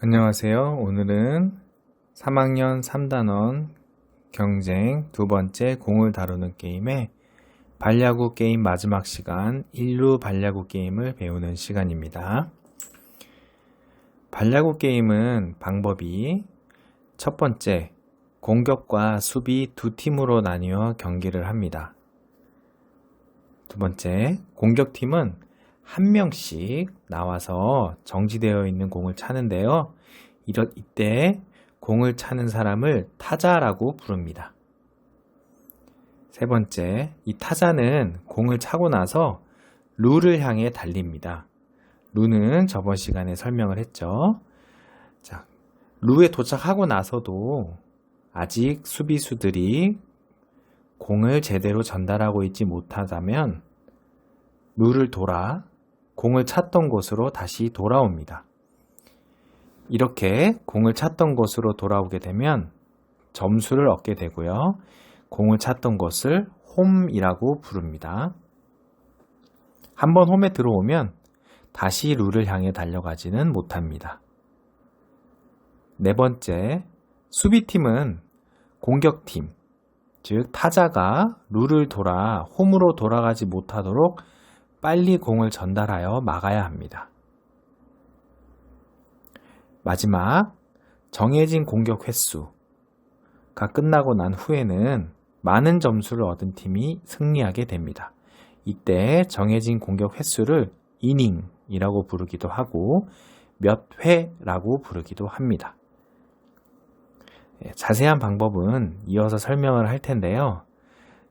안녕하세요. 오늘은 3학년 3단원 경쟁 두 번째 공을 다루는 게임의 발야구 게임 마지막 시간 인루 발야구 게임을 배우는 시간입니다. 발야구 게임은 방법이 첫 번째, 공격과 수비 두 팀으로 나뉘어 경기를 합니다. 두 번째, 공격팀은 한 명씩 나와서 정지되어 있는 공을 차는데요. 이때 공을 차는 사람을 타자라고 부릅니다. 세 번째, 이 타자는 공을 차고 나서 루를 향해 달립니다. 루는 저번 시간에 설명을 했죠. 자, 루에 도착하고 나서도 아직 수비수들이 공을 제대로 전달하고 있지 못하다면 루를 돌아 공을 찼던 곳으로 다시 돌아옵니다. 이렇게 공을 찼던 곳으로 돌아오게 되면 점수를 얻게 되고요. 공을 찼던 곳을 홈이라고 부릅니다. 한번 홈에 들어오면 다시 루를 향해 달려가지는 못합니다. 네 번째, 수비팀은 공격팀, 즉 타자가 루를 돌아 홈으로 돌아가지 못하도록 빨리 공을 전달하여 막아야 합니다. 마지막, 정해진 공격 횟수가 끝나고 난 후에는 많은 점수를 얻은 팀이 승리하게 됩니다. 이때 정해진 공격 횟수를 이닝이라고 부르기도 하고 몇 회라고 부르기도 합니다. 자세한 방법은 이어서 설명을 할 텐데요.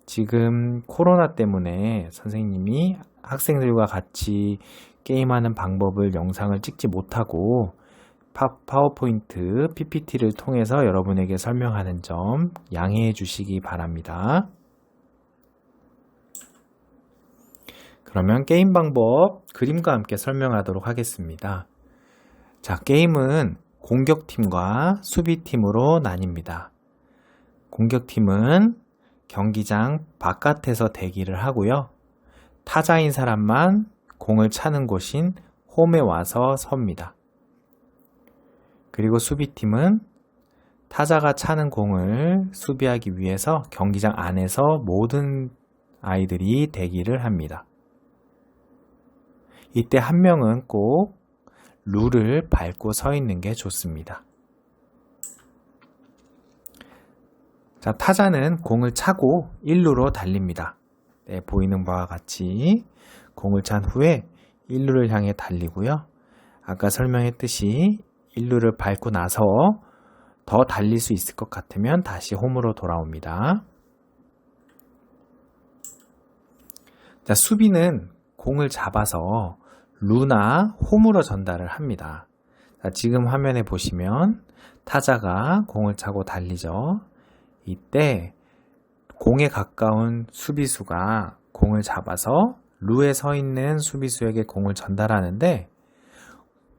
지금 코로나 때문에 선생님이 학생들과 같이 게임하는 방법을 영상을 찍지 못하고 파워포인트 PPT를 통해서 여러분에게 설명하는 점 양해해 주시기 바랍니다. 그러면 게임 방법 그림과 함께 설명하도록 하겠습니다. 자, 게임은 공격팀과 수비팀으로 나뉩니다. 공격팀은 경기장 바깥에서 대기를 하고요. 타자인 사람만 공을 차는 곳인 홈에 와서 섭니다. 그리고 수비팀은 타자가 차는 공을 수비하기 위해서 경기장 안에서 모든 아이들이 대기를 합니다. 이때 한 명은 꼭 룰을 밟고 서 있는 게 좋습니다. 자, 타자는 공을 차고 1루로 달립니다. 네, 보이는 바와 같이 공을 찬 후에 1루를 향해 달리고요. 아까 설명했듯이 1루를 밟고 나서 더 달릴 수 있을 것 같으면 다시 홈으로 돌아옵니다. 자, 수비는 공을 잡아서 루나 홈으로 전달을 합니다. 자, 지금 화면에 보시면 타자가 공을 차고 달리죠. 이때 공에 가까운 수비수가 공을 잡아서 루에 서 있는 수비수에게 공을 전달하는데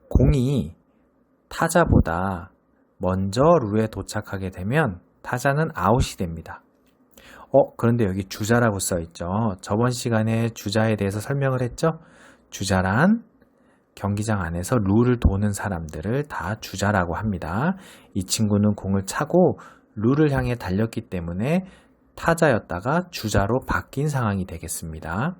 공이 타자보다 먼저 루에 도착하게 되면 타자는 아웃이 됩니다. 그런데 여기 주자라고 써 있죠. 저번 시간에 주자에 대해서 설명을 했죠. 주자란 경기장 안에서 룰을 도는 사람들을 다 주자라고 합니다. 이 친구는 공을 차고 룰을 향해 달렸기 때문에 타자였다가 주자로 바뀐 상황이 되겠습니다.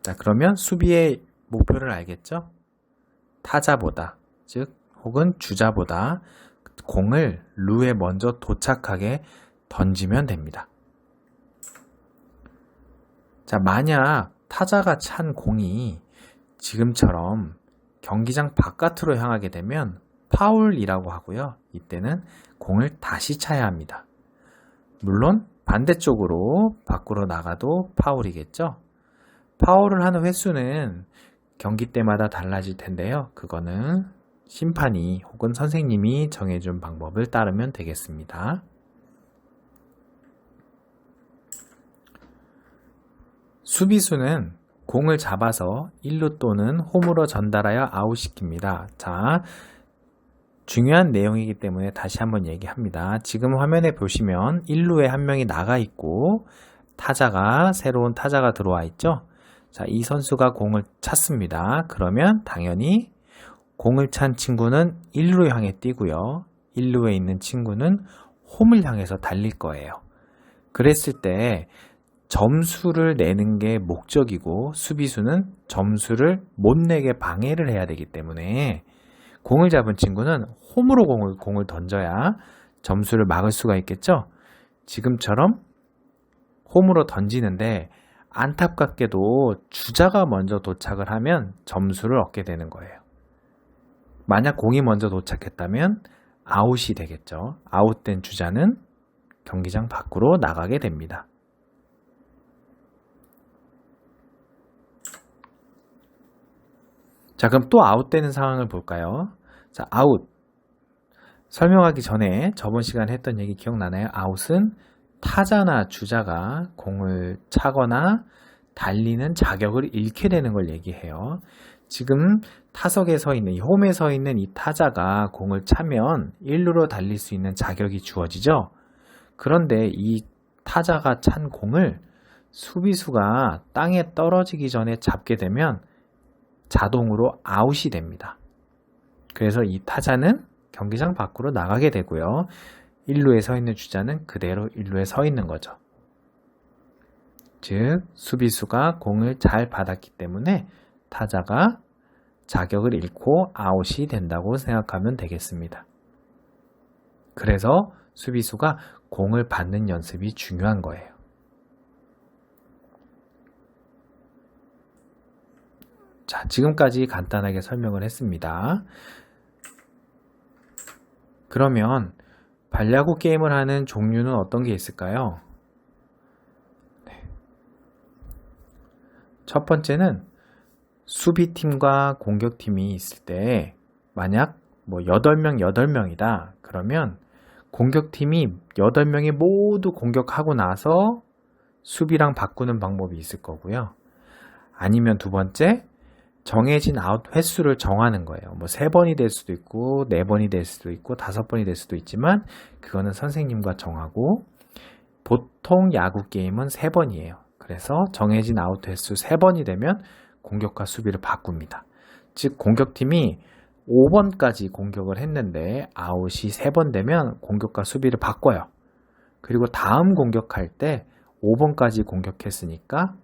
자, 그러면 수비의 목표를 알겠죠? 타자보다, 즉 혹은 주자보다 공을 루에 먼저 도착하게 던지면 됩니다. 자, 만약 타자가 찬 공이 지금처럼 경기장 바깥으로 향하게 되면 파울이라고 하고요. 이때는 공을 다시 차야 합니다. 물론 반대쪽으로 밖으로 나가도 파울이겠죠. 파울을 하는 횟수는 경기 때마다 달라질 텐데요. 그거는 심판이 혹은 선생님이 정해준 방법을 따르면 되겠습니다. 수비수는 공을 잡아서 1루 또는 홈으로 전달하여 아웃시킵니다. 자, 중요한 내용이기 때문에 다시 한번 얘기합니다. 지금 화면에 보시면 1루에 한 명이 나가 있고 타자가 새로운 타자가 들어와 있죠. 자, 이 선수가 공을 찼습니다. 그러면 당연히 공을 찬 친구는 1루로 향해 뛰고요. 1루에 있는 친구는 홈을 향해서 달릴 거예요. 그랬을 때 점수를 내는 게 목적이고 수비수는 점수를 못 내게 방해를 해야 되기 때문에 공을 잡은 친구는 홈으로 공을 던져야 점수를 막을 수가 있겠죠? 지금처럼 홈으로 던지는데 안타깝게도 주자가 먼저 도착을 하면 점수를 얻게 되는 거예요. 만약 공이 먼저 도착했다면 아웃이 되겠죠. 아웃된 주자는 경기장 밖으로 나가게 됩니다. 자, 그럼 또 아웃되는 상황을 볼까요? 자, 아웃. 설명하기 전에 저번 시간에 했던 얘기 기억나나요? 아웃은 타자나 주자가 공을 차거나 달리는 자격을 잃게 되는 걸 얘기해요. 지금 타석에 서 있는, 홈에 서 있는 이 타자가 공을 차면 1루로 달릴 수 있는 자격이 주어지죠. 그런데 이 타자가 찬 공을 수비수가 땅에 떨어지기 전에 잡게 되면 자동으로 아웃이 됩니다. 그래서 이 타자는 경기장 밖으로 나가게 되고요. 1루에 서 있는 주자는 그대로 1루에 서 있는 거죠. 즉, 수비수가 공을 잘 받았기 때문에 타자가 자격을 잃고 아웃이 된다고 생각하면 되겠습니다. 그래서 수비수가 공을 받는 연습이 중요한 거예요. 자, 지금까지 간단하게 설명을 했습니다. 그러면 발야구 게임을 하는 종류는 어떤 게 있을까요? 네. 첫 번째는 수비팀과 공격팀이 있을 때 만약 8명이다. 그러면 공격팀이 8명이 모두 공격하고 나서 수비랑 바꾸는 방법이 있을 거고요. 아니면 두 번째, 정해진 아웃 횟수를 정하는 거예요. 3번이 될 수도 있고 4번이 될 수도 있고 5번이 될 수도 있지만 그거는 선생님과 정하고, 보통 야구 게임은 3번이에요. 그래서 정해진 아웃 횟수 3번이 되면 공격과 수비를 바꿉니다. 즉 공격팀이 5번까지 공격을 했는데 아웃이 3번 되면 공격과 수비를 바꿔요. 그리고 다음 공격할 때 5번까지 공격했으니까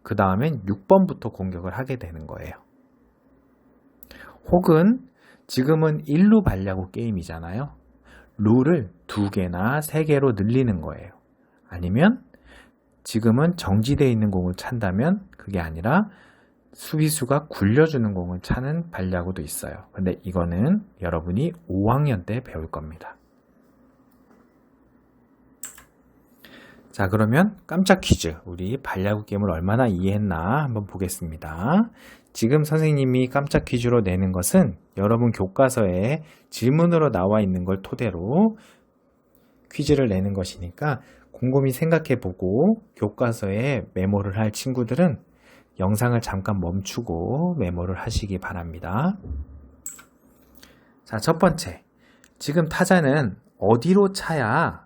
그 다음엔 6번부터 공격을 하게 되는 거예요. 혹은 지금은 1루 발야구 게임이잖아요. 룰을 2개나 3개로 늘리는 거예요. 아니면 지금은 정지되어 있는 공을 찬다면 그게 아니라 수비수가 굴려주는 공을 차는 발야구도 있어요. 근데 이거는 여러분이 5학년 때 배울 겁니다. 자, 그러면 깜짝 퀴즈. 우리 발야구 게임을 얼마나 이해했나 한번 보겠습니다. 지금 선생님이 깜짝 퀴즈로 내는 것은 여러분 교과서에 질문으로 나와 있는 걸 토대로 퀴즈를 내는 것이니까 곰곰이 생각해보고 교과서에 메모를 할 친구들은 영상을 잠깐 멈추고 메모를 하시기 바랍니다. 자, 첫 번째. 지금 타자는 어디로 차야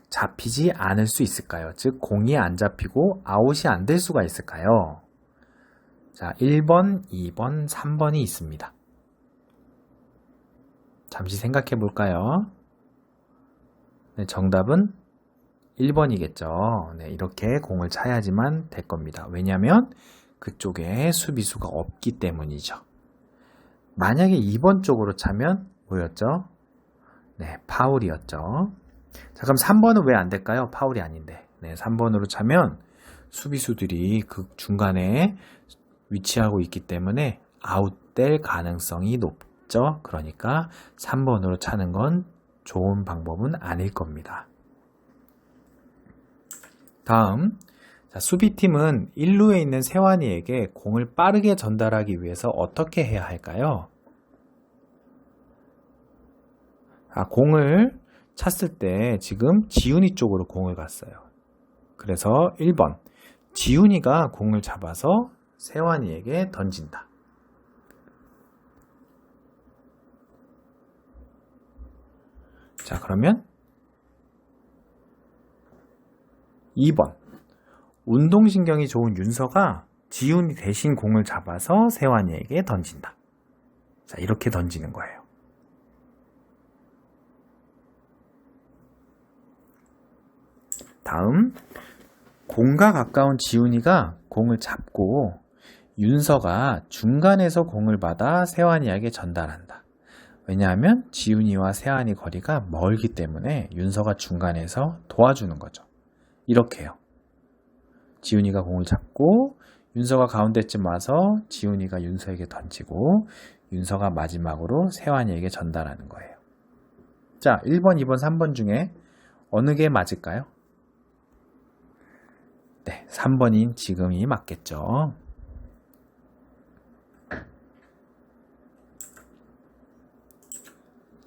잡히지 않을 수 있을까요? 즉 공이 안 잡히고 아웃이 안 될 수가 있을까요? 자, 1번, 2번, 3번이 있습니다. 잠시 생각해 볼까요? 네, 정답은 1번이겠죠. 네, 이렇게 공을 차야지만 될 겁니다. 왜냐하면 그쪽에 수비수가 없기 때문이죠. 만약에 2번 쪽으로 차면 뭐였죠? 네, 파울이었죠. 자, 그럼 3번은 왜 안 될까요? 파울이 아닌데. 네, 3번으로 차면 수비수들이 그 중간에 위치하고 있기 때문에 아웃될 가능성이 높죠. 그러니까 3번으로 차는 건 좋은 방법은 아닐 겁니다. 다음, 자, 수비팀은 1루에 있는 세환이에게 공을 빠르게 전달하기 위해서 어떻게 해야 할까요? 공을 찼을 때 지금 지훈이 쪽으로 공을 갔어요. 그래서 1번, 지훈이가 공을 잡아서 세환이에게 던진다. 자, 그러면 2번, 운동신경이 좋은 윤서가 지훈이 대신 공을 잡아서 세환이에게 던진다. 자, 이렇게 던지는 거예요. 다음, 공과 가까운 지훈이가 공을 잡고 윤서가 중간에서 공을 받아 세환이에게 전달한다. 왜냐하면 지훈이와 세환이 거리가 멀기 때문에 윤서가 중간에서 도와주는 거죠. 이렇게요. 지훈이가 공을 잡고 윤서가 가운데쯤 와서 지훈이가 윤서에게 던지고 윤서가 마지막으로 세환이에게 전달하는 거예요. 자, 1번, 2번, 3번 중에 어느 게 맞을까요? 네, 3번인 지금이 맞겠죠.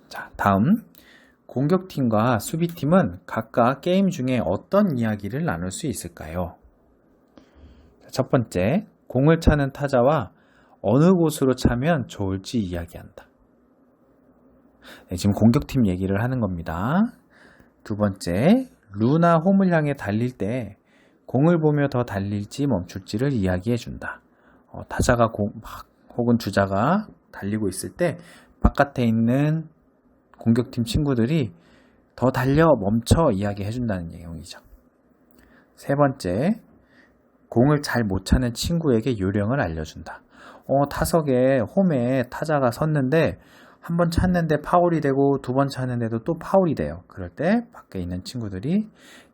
자, 다음 공격팀과 수비팀은 각각 게임 중에 어떤 이야기를 나눌 수 있을까요? 첫 번째, 공을 차는 타자와 어느 곳으로 차면 좋을지 이야기한다. 네, 지금 공격팀 얘기를 하는 겁니다. 두 번째, 루나 홈을 향해 달릴 때 공을 보며 더 달릴지 멈출지를 이야기해 준다. 타자가 혹은 주자가 달리고 있을 때 바깥에 있는 공격팀 친구들이 더 달려 멈춰 이야기해 준다는 내용이죠. 세 번째, 공을 잘 못 차는 친구에게 요령을 알려준다. 타석에 홈에 타자가 섰는데 한 번 찼는데 파울이 되고 두 번 찼는데도 또 파울이 돼요. 그럴 때 밖에 있는 친구들이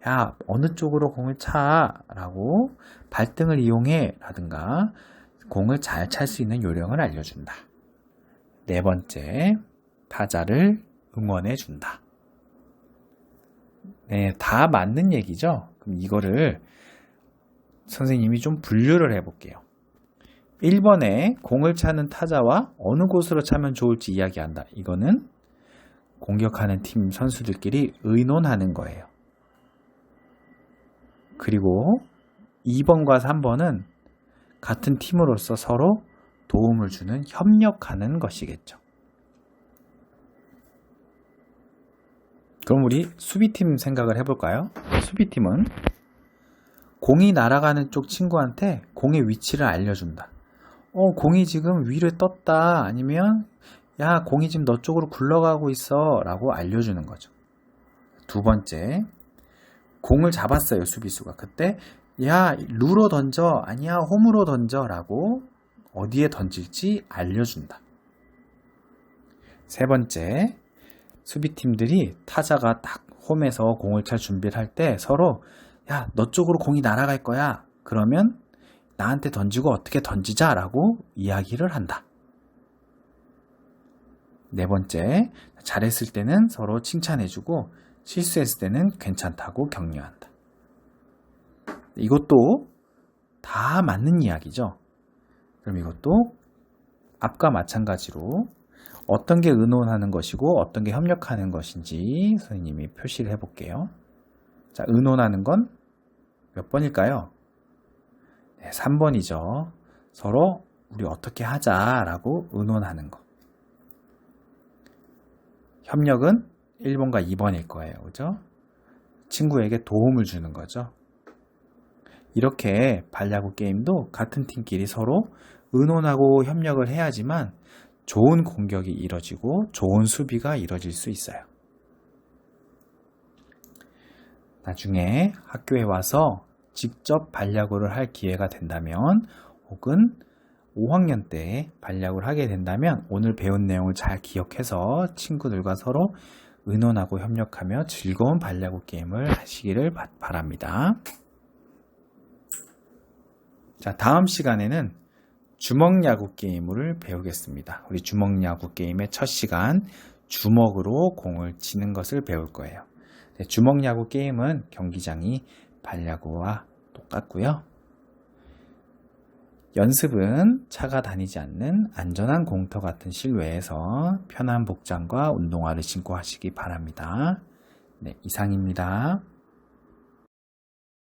야, 어느 쪽으로 공을 차? 라고 발등을 이용해 라든가 공을 잘 찰 수 있는 요령을 알려준다. 네 번째, 타자를 응원해 준다. 네, 다 맞는 얘기죠? 그럼 이거를 선생님이 좀 분류를 해볼게요. 1번에 공을 차는 타자와 어느 곳으로 차면 좋을지 이야기한다. 이거는 공격하는 팀 선수들끼리 의논하는 거예요. 그리고 2번과 3번은 같은 팀으로서 서로 도움을 주는 협력하는 것이겠죠. 그럼 우리 수비팀 생각을 해볼까요? 수비팀은 공이 날아가는 쪽 친구한테 공의 위치를 알려준다. 공이 지금 위로 떴다. 아니면 야, 공이 지금 너 쪽으로 굴러가고 있어 라고 알려주는 거죠. 두 번째, 공을 잡았어요, 수비수가. 그때 야, 루로 던져. 아니야, 홈으로 던져 라고 어디에 던질지 알려준다. 세 번째, 수비팀들이 타자가 딱 홈에서 공을 찰 준비를 할 때 서로 야, 너 쪽으로 공이 날아갈 거야. 그러면 나한테 던지고 어떻게 던지자 라고 이야기를 한다. 네 번째, 잘했을 때는 서로 칭찬해주고 실수했을 때는 괜찮다고 격려한다. 이것도 다 맞는 이야기죠. 그럼 이것도 앞과 마찬가지로 어떤 게 의논하는 것이고 어떤 게 협력하는 것인지 선생님이 표시를 해볼게요. 자, 의논하는 건 몇 번일까요? 네, 3번이죠. 서로 우리 어떻게 하자라고 의논하는 거. 협력은 1번과 2번일 거예요. 그죠? 친구에게 도움을 주는 거죠. 이렇게 발야구 게임도 같은 팀끼리 서로 의논하고 협력을 해야지만 좋은 공격이 이뤄지고 좋은 수비가 이뤄질 수 있어요. 나중에 학교에 와서 직접 발야구를 할 기회가 된다면 혹은 5학년 때 발야구를 하게 된다면 오늘 배운 내용을 잘 기억해서 친구들과 서로 의논하고 협력하며 즐거운 발야구 게임을 하시기를 바랍니다. 자, 다음 시간에는 주먹야구 게임을 배우겠습니다. 우리 주먹야구 게임의 첫 시간, 주먹으로 공을 치는 것을 배울 거예요. 네, 주먹야구 게임은 경기장이 발야구와 똑같고요. 연습은 차가 다니지 않는 안전한 공터 같은 실외에서 편한 복장과 운동화를 신고 하시기 바랍니다. 네, 이상입니다.